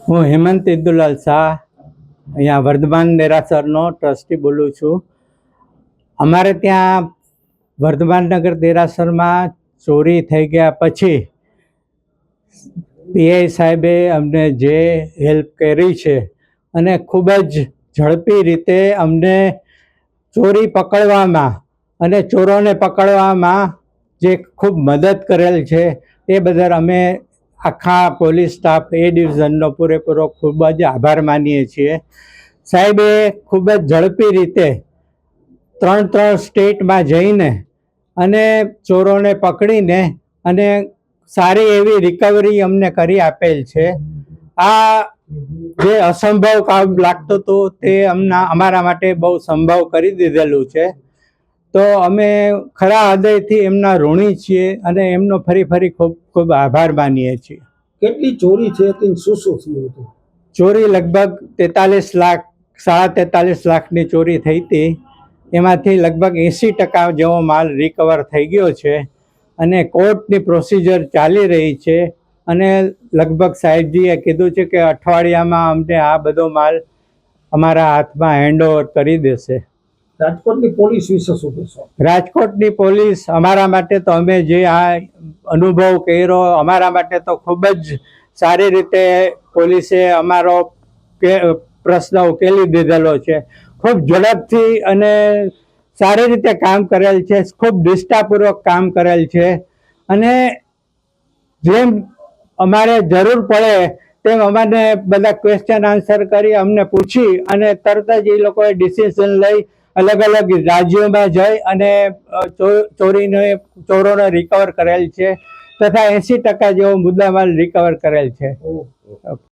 હું હેમંત ઇદુલાલ શાહ અહીંયા વર્ધમાન દેરાસરનો ટ્રસ્ટી બોલું છું. અમારે ત્યાં વર્ધમાન નગર દેરાસરમાં ચોરી થઈ ગયા પછી પીઆઈ સાહેબે અમને જે હેલ્પ કરી છે અને ખૂબ જ ઝડપી રીતે અમને ચોરી પકડવામાં અને ચોરોને પકડવામાં જે ખૂબ મદદ કરેલ છે એ બદલ અમે આખા પોલીસ સ્ટાફ એ ડિવિઝનનો પૂરેપૂરો ખૂબ જ આભાર માનીએ છીએ. સાહેબે ખૂબ જ ઝડપી રીતે 3 સ્ટેટમાં જઈને અને ચોરોને પકડીને અને સારી એવી રિકવરી અમને કરી આપેલ છે. આ જે અસંભવ કામ લાગતું હતું તે અમારા માટે બહુ સંભવ કરી દીધેલું છે. તો અમે ખરા હૃદયથી એમના ઋણી છીએ અને એમનો ફરી ખૂબ ખૂબ આભાર માનીએ છીએ. કેટલી ચોરી છે તે શું થયું હતું? ચોરી લગભગ 43 લાખ 43.5 લાખની ચોરી થઈ હતી. એમાંથી લગભગ 80% જેવો માલ રિકવર થઈ ગયો છે અને કોર્ટની પ્રોસિજર ચાલી રહી છે અને લગભગ સાહેબજીએ કીધું છે કે અઠવાડિયામાં અમને આ બધો માલ અમારા હાથમાં હેન્ડઓવર કરી દેશે. રાજકોટની પોલીસ વિશે શું કહેશો? રાજકોટની પોલીસ અમારા માટે તો અમે જે આ અનુભવ કર્યો અમારા માટે તો ખૂબ જ સારી રીતે પોલીસે અમારો પ્રશ્ન ઉકેલી દીધેલો છે. ખૂબ ઝડપથી અને સારી રીતે કામ કરેલ છે. ખૂબ નિષ્ઠાપૂર્વક કામ કરેલ છે અને જેમ અમારે જરૂર પડે તેમ અમારે બધા ક્વેશ્ચન આન્સર કરી અમને પૂછી અને તરત જ એ લોકોએ ડિસિઝન લઈ અલગ અલગ રાજ્યોમાં જઈ અને ચોરોને રિકવર કરેલ છે તથા 80% જેવો મુદ્દામાલ રિકવર કરેલ છે.